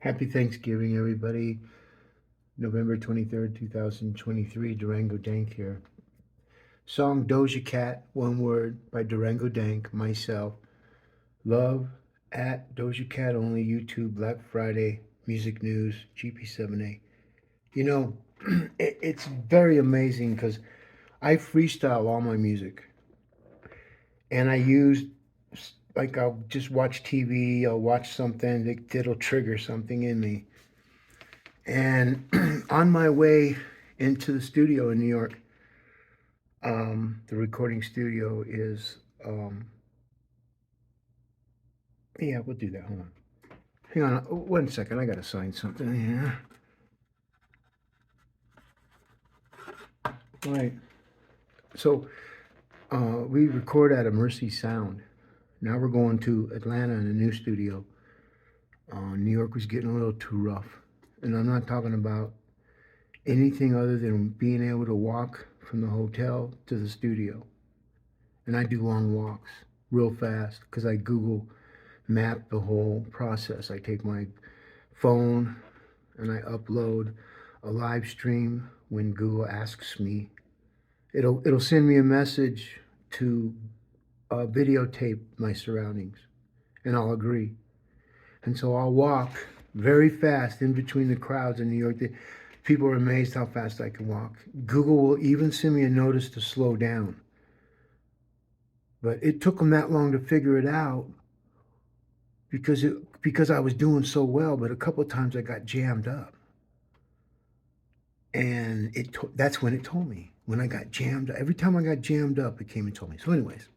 Happy Thanksgiving, everybody. November 23rd, 2023. Durango Dank here. Song DojaCat, one word, by Durango Dank, myself. Love at DojaCat only, YouTube, Black Friday, Music News, GP7A. You know, it's very amazing because I freestyle all my music. And I use, like, I'll just watch TV, I'll watch something that'll trigger something in me. And on my way into the studio in New York, the recording studio is, yeah, we'll do that. Hold on. Hang on 1 second. I got to sign something here. All right. So we record at a Mercy Sound. Now we're going to Atlanta in a new studio. New York was getting a little too rough. And I'm not talking about anything other than being able to walk from the hotel to the studio. And I do long walks real fast because I Google map the whole process. I take my phone and I upload a live stream when Google asks me. It'll send me a message to videotape my surroundings, and I'll agree. And so I'll walk very fast in between the crowds in New York. People are amazed how fast I can walk. Google will even send me a notice to slow down. But it took them that long to figure it out because I was doing so well. But a couple of times I got jammed up, and that's when it told me. When I got jammed, every time I got jammed up, it came and told me. So, anyways,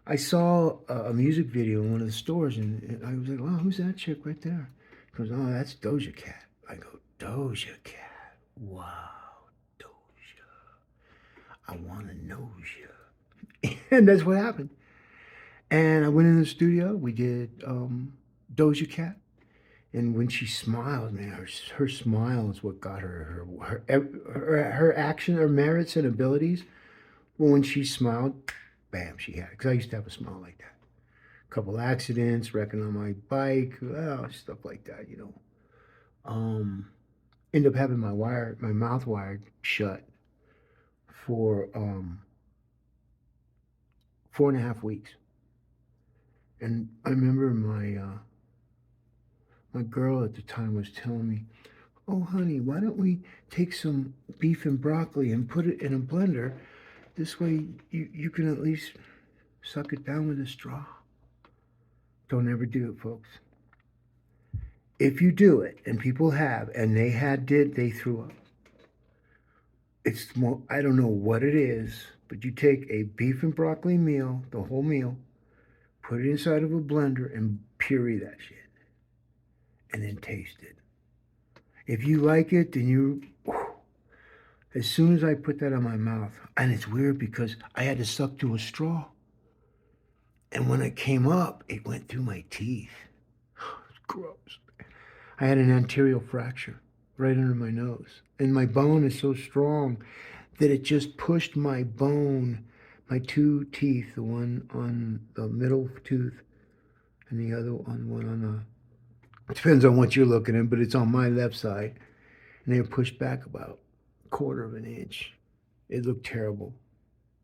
I saw a music video in one of the stores, and I was like, "Wow, who's that chick right there?" He goes, "Oh, that's DojaCat." I go, "DojaCat? Wow, Doja. I want to know you." And that's what happened. And I went in the studio. We did DojaCat. And when she smiles, man, her smile is what got her action, her merits and abilities. Well, when she smiled, bam, she had it. Because I used to have a smile like that. A couple accidents, wrecking on my bike, stuff like that, you know. Ended up having my mouth wired shut for 4.5 weeks. And I remember my girl at the time was telling me, "Oh, honey, why don't we take some beef and broccoli and put it in a blender? This way you can at least suck it down with a straw." Don't ever do it, folks. If you do it, and people have, and they threw up. It's more, I don't know what it is, but you take a beef and broccoli meal, the whole meal, put it inside of a blender and puree that shit, and then taste it. If you like it, then as soon as I put that on my mouth, and it's weird because I had to suck through a straw. And when it came up, it went through my teeth. It's gross. I had an anterior fracture right under my nose. And my bone is so strong that it just pushed my bone, my two teeth, the one on the middle tooth and the other one on the, it depends on what you're looking at, but it's on my left side. And they were pushed back about 1/4 inch. It looked terrible.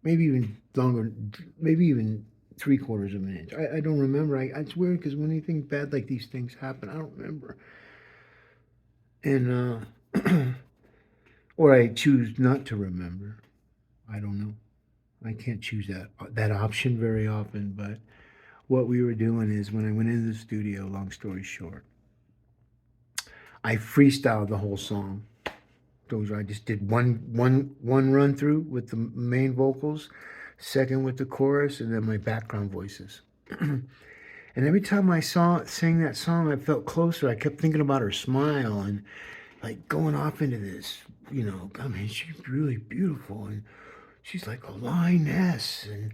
Maybe even longer, maybe even 3/4 inch. I don't remember. It's weird because when anything bad like these things happen, I don't remember. And or I choose not to remember. I don't know. I can't choose that option very often. But what we were doing is when I went into the studio. Long story short, I freestyled the whole song. I just did one run through with the main vocals, second with the chorus, and then my background voices. And every time I sang that song, I felt closer. I kept thinking about her smile and like going off into this, I mean, she's really beautiful and she's like a lioness. And,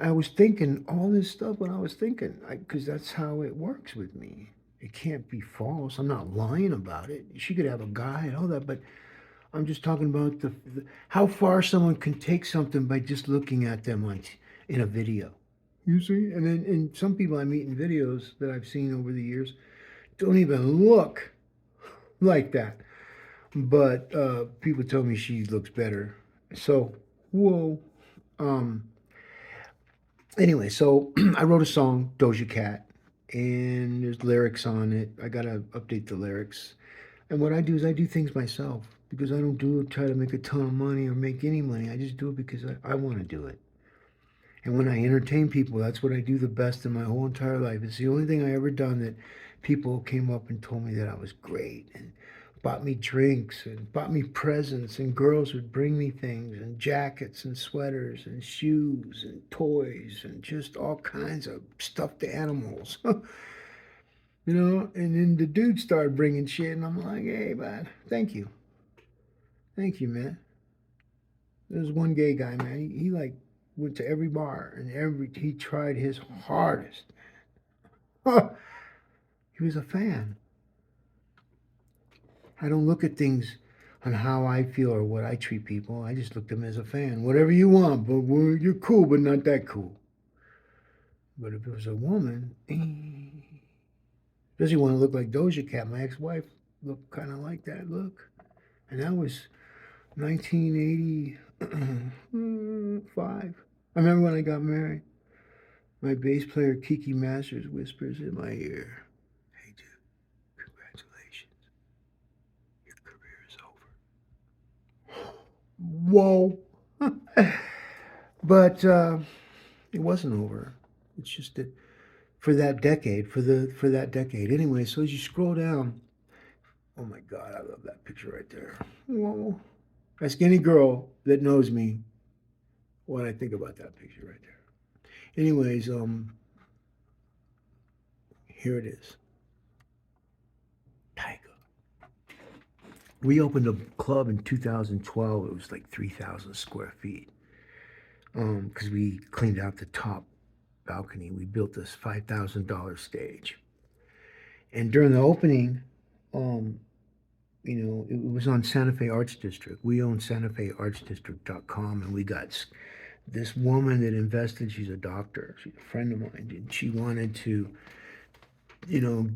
I was thinking all this stuff when I was thinking, because that's how it works with me. It can't be false. I'm not lying about it. She could have a guy and all that, but I'm just talking about how far someone can take something by just looking at them in a video. You see? And some people I meet in videos that I've seen over the years don't even look like that. But people tell me she looks better. So, whoa. Um, anyway, so I wrote a song, Doja Cat, and there's lyrics on it. I gotta update the lyrics. And what I do is I do things myself because I don't do it try to make a ton of money or make any money. I just do it because I want to do it. And when I entertain people, that's what I do the best in my whole entire life. It's the only thing I ever done that people came up and told me that I was great and bought me drinks and bought me presents, and girls would bring me things and jackets and sweaters and shoes and toys and just all kinds of stuffed animals. And then the dude started bringing shit, and I'm like, hey, man, thank you, man. There's one gay guy, man. He like went to every bar and he tried his hardest. He was a fan. I don't look at things on how I feel or what I treat people. I just look at them as a fan. Whatever you want, but you're cool, but not that cool. But if it was a woman, does he want to look like Doja Cat? My ex-wife looked kind of like that look, and that was 1985. I remember when I got married. My bass player Kiki Masters whispers in my ear, "Hey, dude, congratulations. Your career is over." Whoa. But it wasn't over. It's just that for that decade, for that decade. Anyway, so as you scroll down, oh my God, I love that picture right there. Whoa. Ask any girl that knows me what I think about that picture right there. Anyways, here it is. Tiger. We opened a club in 2012. It was like 3,000 square feet because we cleaned out the top balcony. We built this $5,000 stage. And during the opening, um, it was on Santa Fe Arts District. We own SantaFeArtsDistrict.com, and we got this woman that invested. She's a doctor. She's a friend of mine, and she wanted to, you know,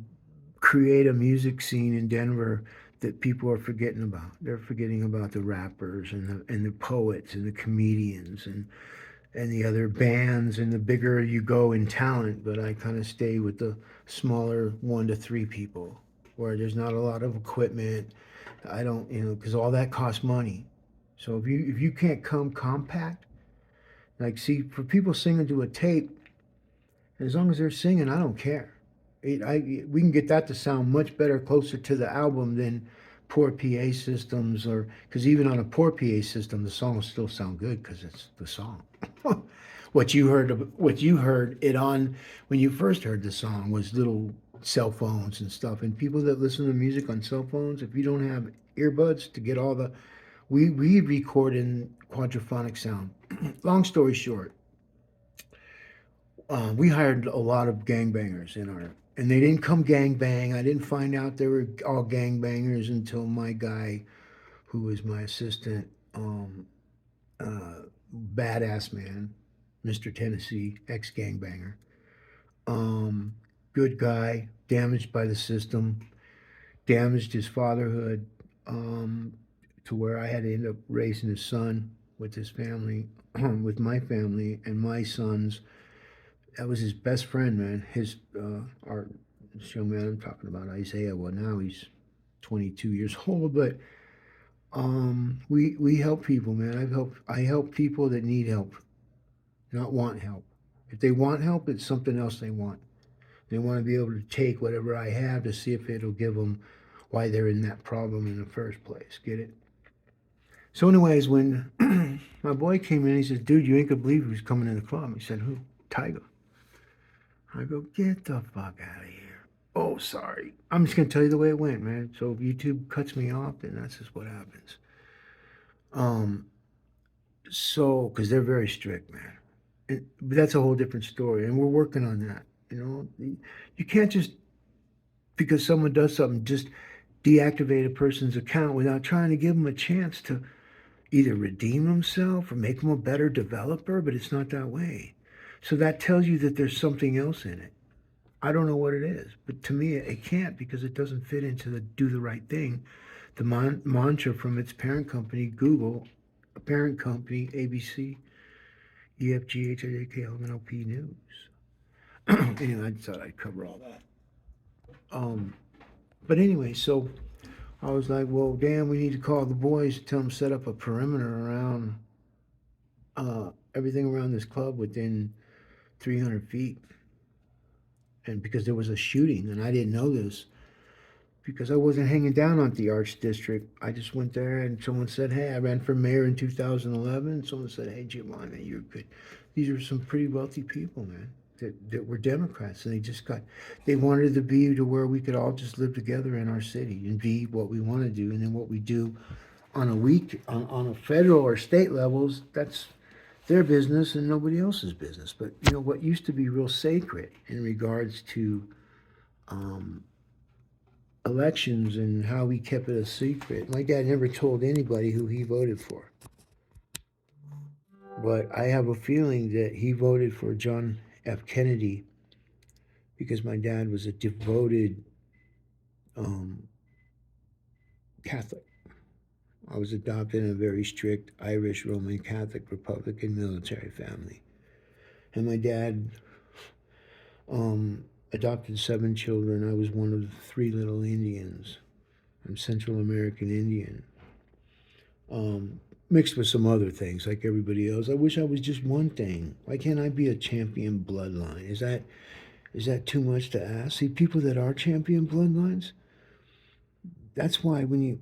create a music scene in Denver that people are forgetting about. They're forgetting about the rappers and the poets and the comedians and the other bands, and the bigger you go in talent. But I kind of stay with the smaller 1 to 3 people where there's not a lot of equipment. I don't, because all that costs money. So if you can't come compact, like, see, for people singing to a tape, as long as they're singing, I don't care. We can get that to sound much better, closer to the album than poor PA systems, or because even on a poor PA system, the song will still sound good because it's the song. What you heard it on when you first heard the song was little cell phones and stuff. And people that listen to music on cell phones, if you don't have earbuds to get all the, we record in quadraphonic sound. Long story short, we hired a lot of gangbangers and they didn't come gangbang. I didn't find out they were all gangbangers until my guy, who was my assistant, badass man, Mr. Tennessee, ex gangbanger, um, good guy, damaged by the system, damaged his fatherhood, um, to where I had to end up raising his son with his family, with my family and my sons. That was his best friend, man. Our this young man I'm talking about, Isaiah. Well, now he's 22 years old, but we help people, man. I help people that need help, not want help. If they want help, it's something else they want. They want to be able to take whatever I have to see if it'll give them why they're in that problem in the first place. Get it? So, anyways, when my boy came in, he says, "Dude, you ain't gonna believe who's coming in the club." He said, "Who?" "Tiger." I go, "Get the fuck out of here." "Oh, sorry." I'm just gonna tell you the way it went, man. So if YouTube cuts me off, then that's just what happens. Um, so because they're very strict, man. But that's a whole different story, and we're working on that. You can't just, because someone does something, just deactivate a person's account without trying to give them a chance to either redeem himself or make him a better developer. But it's not that way. So that tells you that there's something else in it. I don't know what it is, but to me, it can't because it doesn't fit into the do the right thing. The mantra from its parent company, Google, a parent company, ABC, EFGHIJKLMNOP News. Anyway, I thought I'd cover all that. But anyway, so I was like, well, damn, we need to call the boys, tell them set up a perimeter around everything around this club within 300 feet. And because there was a shooting, and I didn't know this, because I wasn't hanging down on the Arts District. I just went there, and someone said, hey, I ran for mayor in 2011. Someone said, hey, Giavanni, you're good. These are some pretty wealthy people, man, that were Democrats, and they wanted to be to where we could all just live together in our city and be what we want to do, and then what we do on on a federal or state levels, that's their business and nobody else's business. But what used to be real sacred in regards to um, elections and how we kept it a secret. My dad never told anybody who he voted for. But I have a feeling that he voted for John F. Kennedy because my dad was a devoted um, Catholic. I was adopted in a very strict Irish Roman Catholic Republican military family. And my dad adopted 7 children. I was one of the 3 little Indians. I'm Central American Indian. Mixed with some other things like everybody else. I wish I was just one thing. Why can't I be a champion bloodline? Is that too much to ask? See, people that are champion bloodlines, that's why when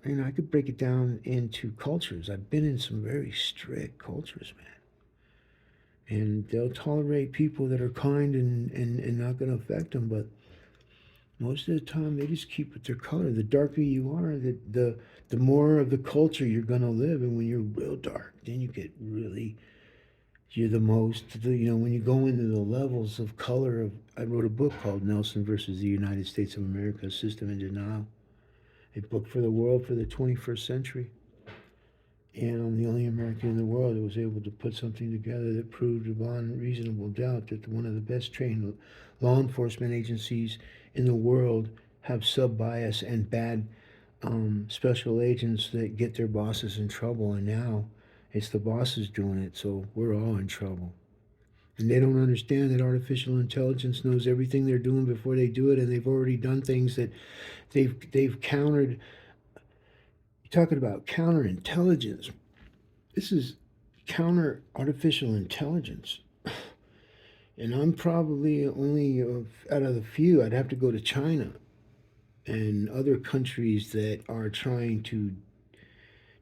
I could break it down into cultures. I've been in some very strict cultures, man. And they'll tolerate people that are kind and not going to affect them, but most of the time they just keep with their color. The darker you are, the more of the culture you're going to live. And when you're real dark, then you're the most, when you go into the levels of color I wrote a book called Nelson versus the United States of America, System in Denial, a book for the world for the 21st century. And I'm the only American in the world that was able to put something together that proved beyond reasonable doubt that one of the best trained law enforcement agencies in the world have sub-bias and bad special agents that get their bosses in trouble. And now it's the bosses doing it, so we're all in trouble. And they don't understand that artificial intelligence knows everything they're doing before they do it, and they've already done things that they've countered. You're talking about counterintelligence. This is counter artificial intelligence. And I'm probably only out of the few. I'd have to go to China and other countries that are trying to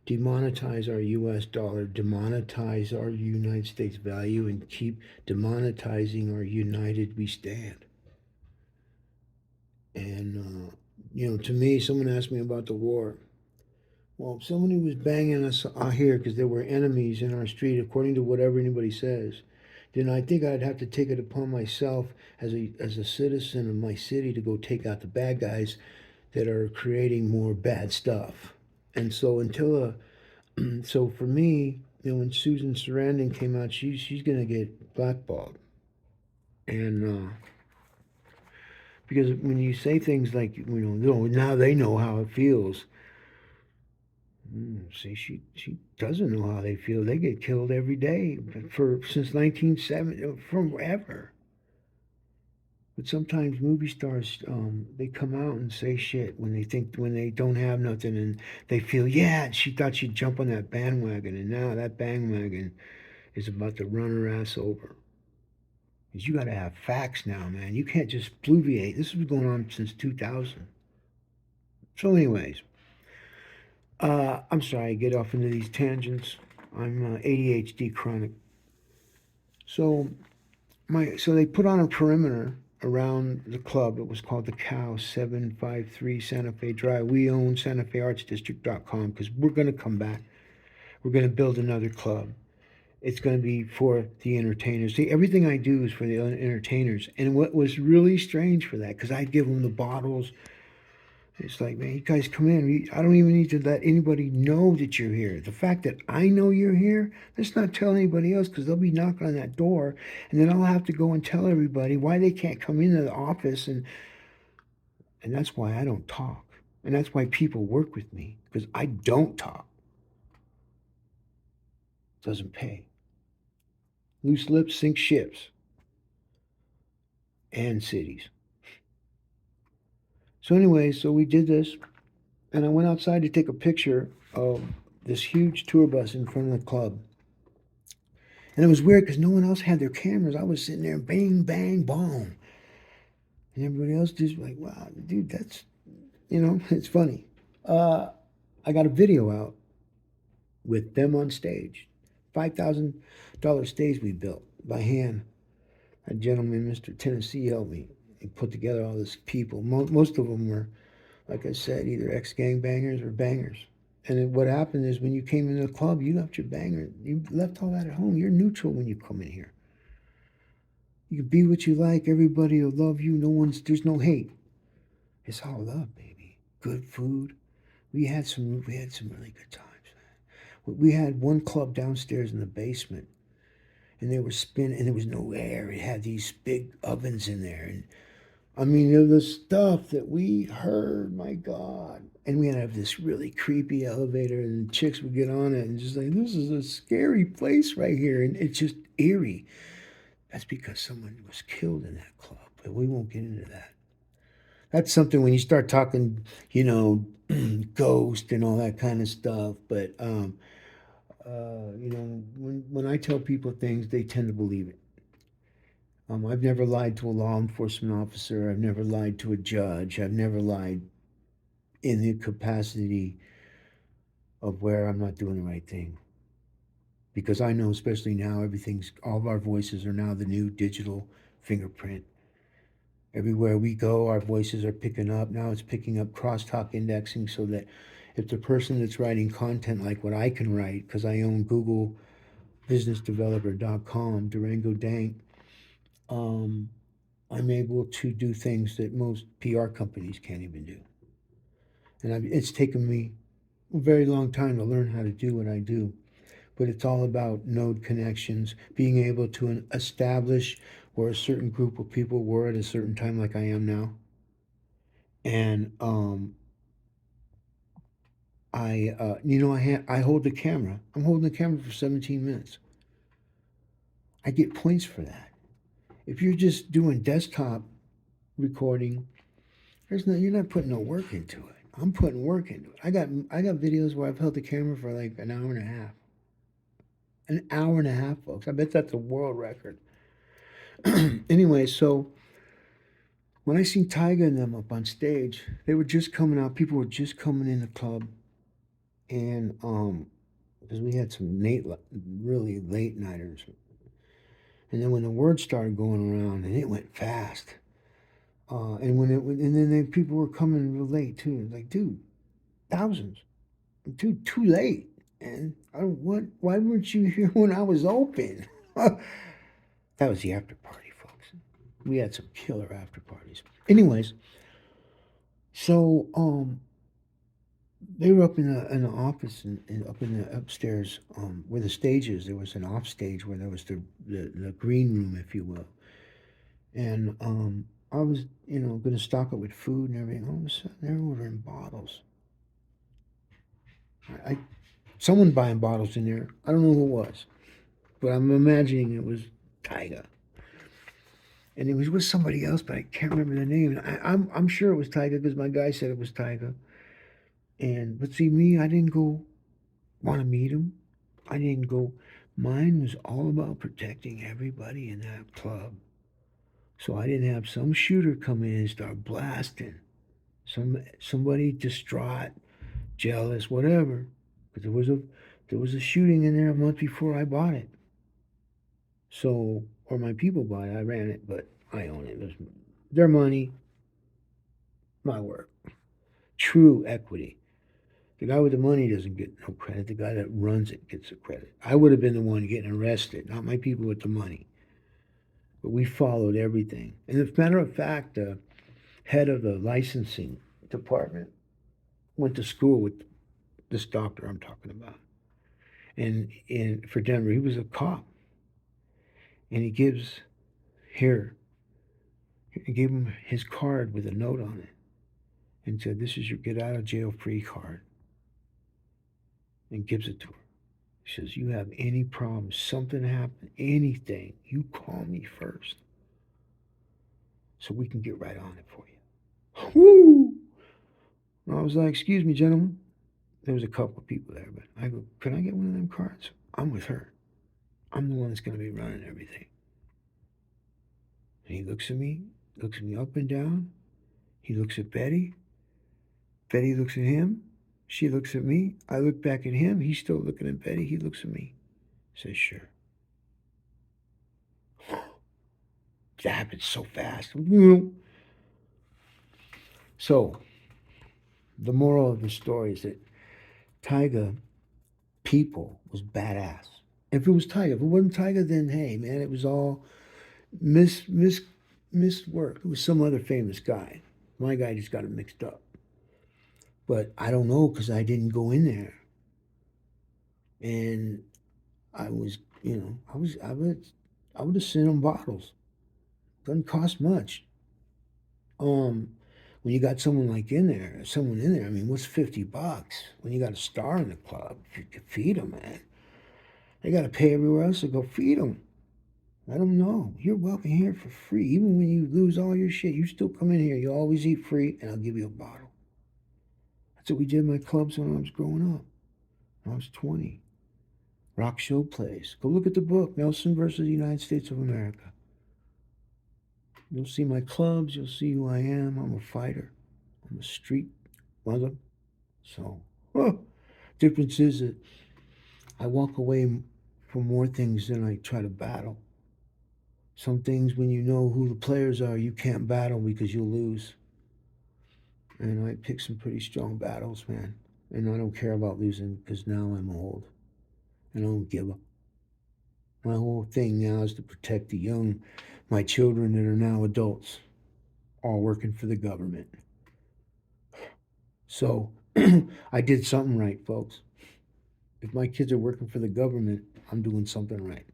demonetize our US dollar, demonetize our United States value, and keep demonetizing our United We Stand. And, to me, someone asked me about the war. Well, if somebody was banging us out here because there were enemies in our street, according to whatever anybody says, then I think I'd have to take it upon myself as a citizen of my city to go take out the bad guys that are creating more bad stuff. And so so for me, when Susan Sarandon came out, she's gonna get blackballed. And because when you say things like now they know how it feels. See, she doesn't know how they feel. They get killed every day since 1970, from forever. But sometimes movie stars, they come out and say shit when they don't have nothing, and they feel, yeah, she thought she'd jump on that bandwagon, and now that bandwagon is about to run her ass over. Because you got to have facts now, man. You can't just pluviate. This has been going on since 2000. So, anyways. I'm sorry, I get off into these tangents. I'm ADHD chronic. So they put on a perimeter around the club. It was called the Cow, 753 Santa Fe Drive. We own SantaFeArtsDistrict.com because we're going to come back. We're going to build another club. It's going to be for the entertainers. See, everything I do is for the entertainers. And what was really strange for that, because I'd give them the bottles It's like, man, you guys come in. I don't even need to let anybody know that you're here. The fact that I know you're here, let's not tell anybody else because they'll be knocking on that door, and then I'll have to go and tell everybody why they can't come into the office, and that's why I don't talk, and that's why people work with me because I don't talk. Doesn't pay. Loose lips sink ships and cities. So anyway, so we did this, and I went outside to take a picture of this huge tour bus in front of the club. And it was weird because no one else had their cameras. I was sitting there, bang, bang, boom. And everybody else just like, wow, dude, that's, it's funny. I got a video out with them on stage. $5,000 stage we built by hand. A gentleman, Mr. Tennessee, helped me. He put together all these people. Most of them were, like I said, either ex-gangbangers or bangers. And what happened is when you came into the club, you left your banger. You left all that at home. You're neutral when you come in here. You can be what you like. Everybody will love you. There's no hate. It's all love, baby. Good food. We had some really good times. We had one club downstairs in the basement, and they were spinning, and there was no air. It had these big ovens in there, and I mean, the stuff that we heard, my God. And we had to have this really creepy elevator, and chicks would get on it and just like, this is a scary place right here. And it's just eerie. That's because someone was killed in that club, but we won't get into that. That's something when you start talking, ghost and all that kind of stuff. But, when I tell people things, they tend to believe it. I've never lied to a law enforcement officer. I've never lied to a judge. I've never lied in the capacity of where I'm not doing the right thing. Because I know, especially now, all of our voices are now the new digital fingerprint. Everywhere we go, our voices are picking up. Now it's picking up crosstalk indexing so that if the person that's writing content like what I can write, because I own Google businessdeveloper.com, Durango Dank, I'm able to do things that most PR companies can't even do. And it's taken me a very long time to learn how to do what I do. But it's all about node connections, being able to establish where a certain group of people were at a certain time, like I am now. And I hold the camera. I'm holding the camera for 17 minutes. I get points for that. If you're just doing desktop recording, you're not putting no work into it. I'm putting work into it. I got videos where I've held the camera for like an hour and a half. An hour and a half, folks. I bet that's a world record. Anyway, so when I seen Tyga and them up on stage, they were just coming out. People were just coming in the club, and because we had some really late nighters, and then when the word started going around, and it went fast, and then people were coming real late too. Like, dude, thousands, dude, too late. And why weren't you here when I was open? That was the after party, folks. We had some killer after parties. Anyways, so they were up in the office and up in the upstairs where the stage is. There was an off stage where there was the green room, if you will. And I was going to stock it with food and everything. All of a sudden, they're ordering bottles. Someone buying bottles in there. I don't know who it was, but I'm imagining it was Tyga. And it was with somebody else, but I can't remember the name. I'm sure it was Tyga because my guy said it was Tyga. But see, me, I didn't go want to meet him. I didn't go. Mine was all about protecting everybody in that club. So I didn't have some shooter come in and start blasting. Somebody distraught, jealous, whatever. But there was a shooting in there a month before I bought it. So, or my people bought it. I ran it, but I own it. It was their money, my work. True equity. The guy with the money doesn't get no credit. The guy that runs it gets the credit. I would have been the one getting arrested, not my people with the money. But we followed everything. And as a matter of fact, the head of the licensing department. Went to school with this doctor I'm talking about. And for Denver, he was a cop. And here, he gave him his card with a note on it and said, "This is your get out of jail free card." And gives it to her. He says, "You have any problems, something happened, anything, you call me first so we can get right on it for you." Woo! And I was like, "Excuse me, gentlemen." There was a couple of people there, but I go, "Can I get one of them cards? I'm with her. I'm the one that's going to be running everything." And he looks at me up and down. He looks at Betty. Betty looks at him. She looks at me. I look back at him. He's still looking at Betty. He looks at me. Says, "Sure." That happened so fast. So, the moral of the story is that Tyga people was badass. If it was Tyga, if it wasn't Tyga, then hey, man, it was all missed work. It was some other famous guy. My guy just got it mixed up. But I don't know because I didn't go in there, and I was, I would have sent them bottles. Doesn't cost much. When you got someone in there, I mean, what's $50 when you got a star in the club? You can feed them, man. They got to pay everywhere else to go feed them. Let them know you're welcome here for free. Even when you lose all your shit, you still come in here. You always eat free, and I'll give you a bottle. That's what we did in my clubs when I was growing up. When I was 20. Rock show plays. Go look at the book, Nelson versus the United States of America. You'll see my clubs. You'll see who I am. I'm a fighter. I'm a street mother. So, difference is that I walk away from more things than I try to battle. Some things, when you know who the players are, you can't battle because you'll lose. And I pick some pretty strong battles, man. And I don't care about losing because now I'm old. And I don't give up. My whole thing now is to protect the young, my children that are now adults, all working for the government. So I did something right, folks. If my kids are working for the government, I'm doing something right.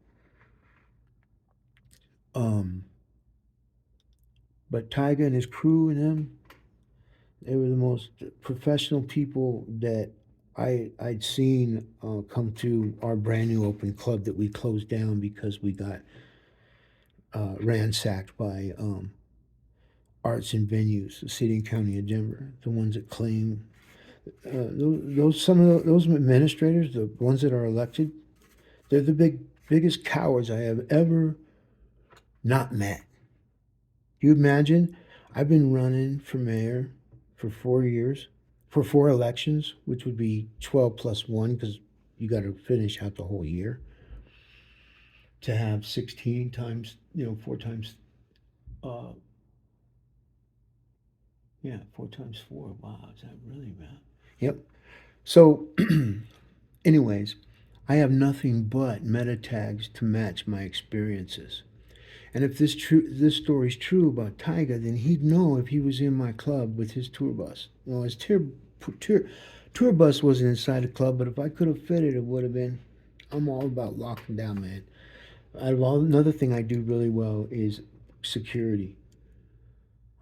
But Tyga and his crew and them, they were the most professional people that I'd seen come to our brand new open club that we closed down because we got ransacked by arts and venues, the city and county of Denver, the ones that claim those administrators, the ones that are elected, they're the biggest cowards I have ever not met. You imagine? I've been running for mayor for 4 years, for 4 elections, which would be 12 plus one because you got to finish out the whole year. To have 16 times, 4 times, uh, 4 times 4. Wow, is that really bad? Yep. So, anyways, I have nothing but meta tags to match my experiences. And if this story's true about Tyga, then he'd know if he was in my club with his tour bus. Well, his tour bus wasn't inside the club, but if I could have fit it, it would have been. I'm all about locking down, man. Another thing I do really well is security.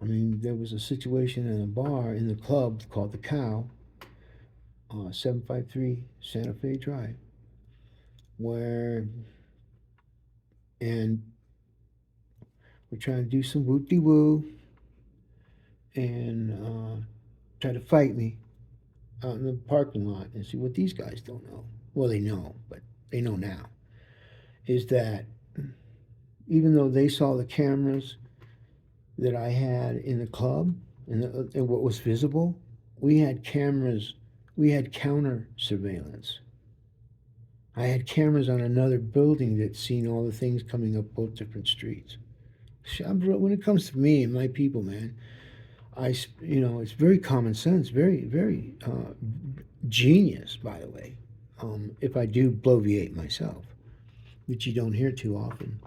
I mean, there was a situation in a bar in the club called the Cow, 753 Santa Fe Drive, where, and we're trying to do some whoop-de-woo and try to fight me out in the parking lot. And see, what these guys don't know, well, they know, but they know now, is that even though they saw the cameras that I had in the club and what was visible, we had cameras, we had counter surveillance. I had cameras on another building that seen all the things coming up both different streets. When it comes to me and my people, man, it's very common sense, very, very genius, by the way. If I do bloviate myself, which you don't hear too often.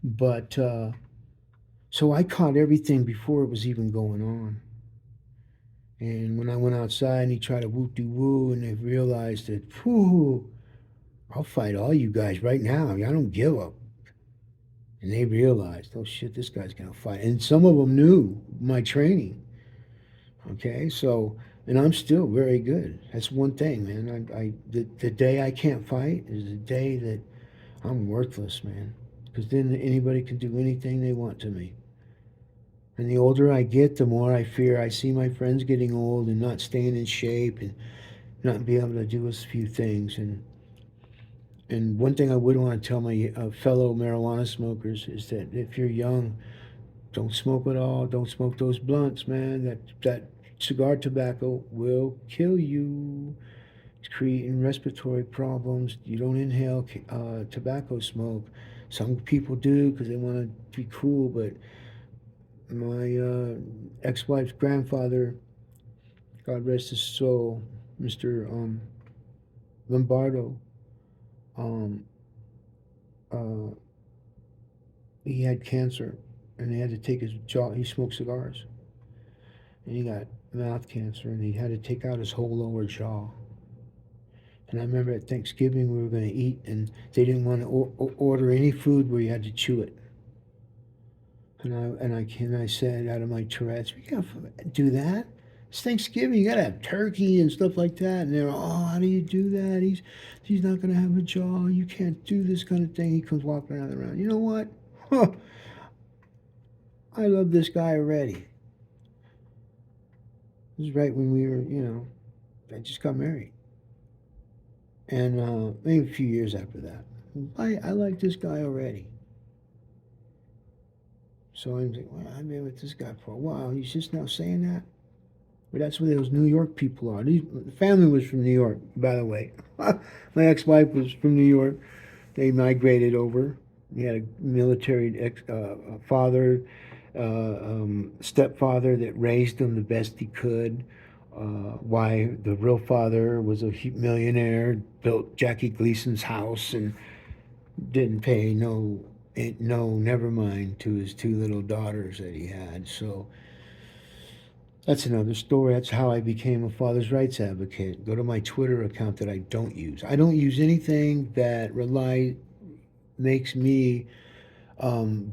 But so I caught everything before it was even going on. And when I went outside and he tried to whoop-de-woo, and they realized that, whew, I'll fight all you guys right now. I don't give up. And they realized, oh shit, this guy's gonna fight. And some of them knew my training. Okay, so and I'm still very good. That's one thing, man. The day I can't fight is the day that I'm worthless, man. Because then anybody can do anything they want to me. And the older I get, the more I fear. I see my friends getting old and not staying in shape and not be able to do a few things. And one thing I would want to tell my fellow marijuana smokers is that if you're young, don't smoke at all. Don't smoke those blunts, man. That cigar tobacco will kill you. It's creating respiratory problems. You don't inhale tobacco smoke. Some people do because they want to be cool, but my ex-wife's grandfather, God rest his soul, Mr. Lombardo, um, uh, he had cancer, and they had to take his jaw. He smoked cigars, and he got mouth cancer, and he had to take out his whole lower jaw. And I remember at Thanksgiving we were going to eat, and they didn't want to order any food where you had to chew it. And I said out of my Tourette's, we can't do that. It's Thanksgiving. You gotta have turkey and stuff like that. And they're, oh, how do you do that? He's not gonna have a jaw. You can't do this kind of thing. He comes walking around. You know what? Huh, I love this guy already. This is right when we were, I just got married, and maybe a few years after that. I like this guy already. So I'm like, well, I've been with this guy for a while. He's just now saying that. But that's where those New York people are. The family was from New York, by the way. My ex-wife was from New York. They migrated over. He had a military father, stepfather that raised him the best he could. Why the real father was a millionaire, built Jackie Gleason's house, and didn't pay no, never mind to his two little daughters that he had. So that's another story. That's how I became a father's rights advocate. Go to my Twitter account that I don't use. I don't use anything that makes me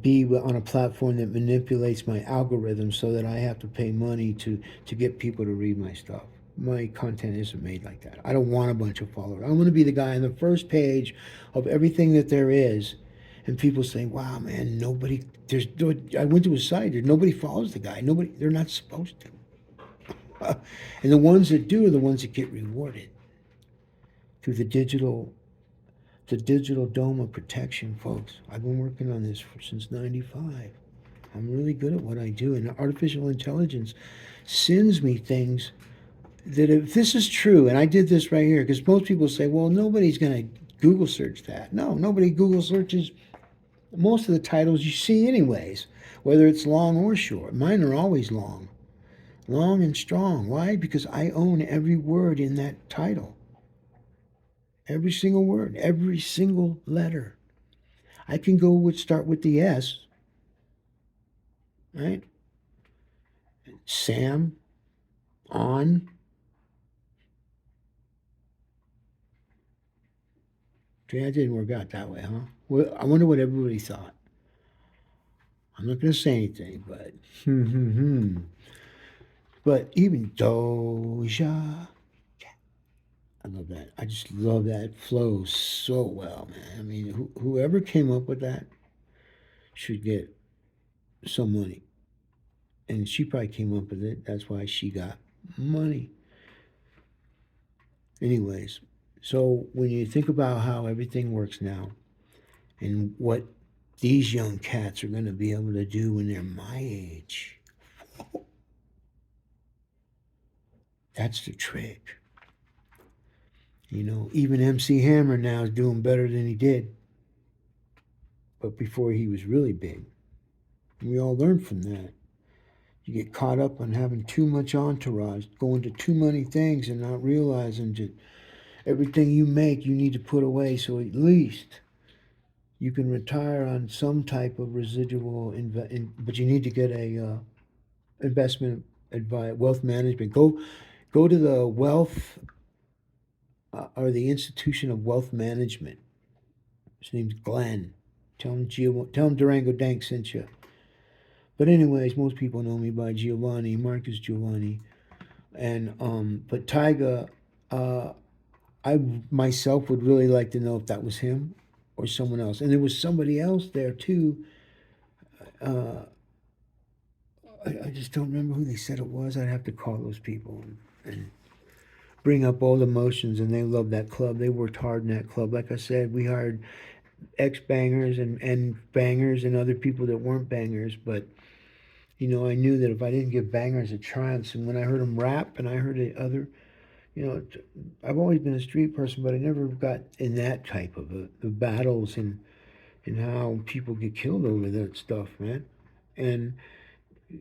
be on a platform that manipulates my algorithm so that I have to pay money to get people to read my stuff. My content isn't made like that. I don't want a bunch of followers. I want to be the guy on the first page of everything that there is, and people say, "Wow, man, nobody." I went to his site. Nobody follows the guy. Nobody. They're not supposed to. And the ones that do are the ones that get rewarded through the digital dome of protection, folks. I've been working on this since '95. I'm really good at what I do, and artificial intelligence sends me things that, if this is true, and I did this right here, because most people say, well, nobody's going to Google search that. No, nobody Google searches most of the titles you see anyways, whether it's long or short. Mine are always long and strong. Why? Because I own every word in that title. Every single word, every single letter. I can start with the S, right? Sam, on. Okay, that didn't work out that way, huh? Well, I wonder what everybody thought. I'm not going to say anything, but but even Doja, I love that. I just love that. It flows so well, man. I mean, whoever came up with that should get some money. And she probably came up with it. That's why she got money. Anyways, so when you think about how everything works now and what these young cats are going to be able to do when they're my age, that's the trick. Even MC Hammer now is doing better than he did, but before he was really big. And we all learn from that. You get caught up on having too much entourage, going to too many things and not realizing that everything you make you need to put away, so at least you can retire on some type of residual but you need to get a investment advice, wealth management. Go to the wealth or the Institution of Wealth Management. His name's Glenn. Tell him Durango Dank sent you. But anyways, most people know me by Giovanni, Marcus Giovanni, and but Tyga, uh, I myself would really like to know if that was him or someone else. And there was somebody else there too. Uh, I just don't remember who they said it was. I'd have to call those people and bring up all the emotions. And they loved that club. They worked hard in that club. Like I said, we hired ex bangers and bangers and other people that weren't bangers. But you know, I knew that if I didn't give bangers a chance, and when I heard them rap and I heard the other, you know, I've always been a street person, but I never got in that type of the battles and how people get killed over that stuff, man. And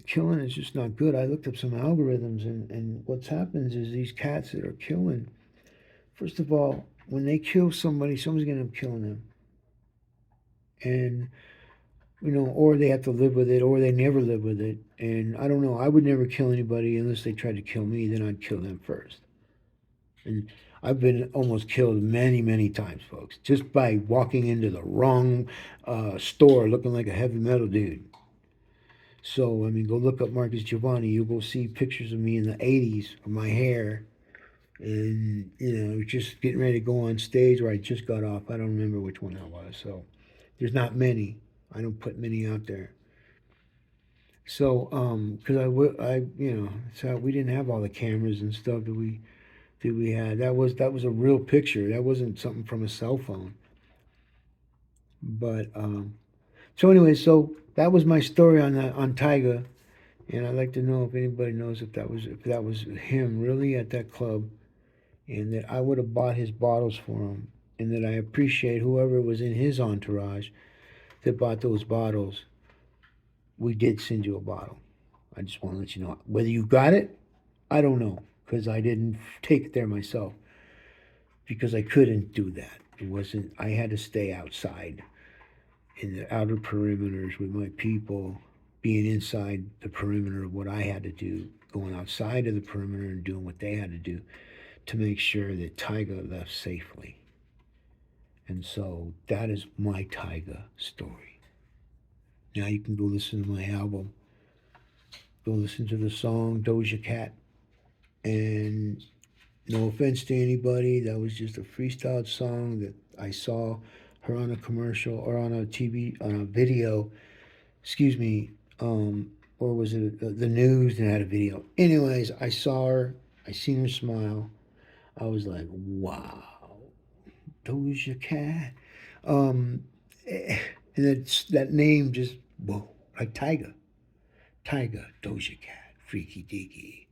killing is just not good. I looked up some algorithms, and what's happens is these cats that are killing, first of all, when they kill somebody, someone's going to end up killing them. And, you know, or they have to live with it, or they never live with it. And I don't know. I would never kill anybody unless they tried to kill me, then I'd kill them first. And I've been almost killed many, many times, folks, just by walking into the wrong store looking like a heavy metal dude. So, I mean, go look up Marcus Giovanni. You'll go see pictures of me in the 80s of my hair. And, you know, just getting ready to go on stage where I just got off. I don't remember which one that was. So, there's not many. I don't put many out there. So, because you know, so we didn't have all the cameras and stuff that we had. That was a real picture. That wasn't something from a cell phone. But so anyway, so that was my story on Tyga, and I'd like to know if anybody knows if that was him really at that club, and that I would have bought his bottles for him, and that I appreciate whoever was in his entourage that bought those bottles. We did send you a bottle. I just want to let you know whether you got it. I don't know because I didn't take it there myself because I couldn't do that. It wasn't. I had to stay outside in the outer perimeters with my people, being inside the perimeter of what I had to do, going outside of the perimeter and doing what they had to do to make sure that Tyga left safely. And so that is my Tyga story. Now you can go listen to my album, go listen to the song DojaCat. And no offense to anybody, that was just a freestyle song that I saw her on a commercial or on a TV, on a video, excuse me, or was it the news that had a video? Anyways, I saw her, I seen her smile. I was like, wow, Doja Cat. Um, and that name just, whoa, like Tyga. Tyga, Doja Cat, Freaky Deaky.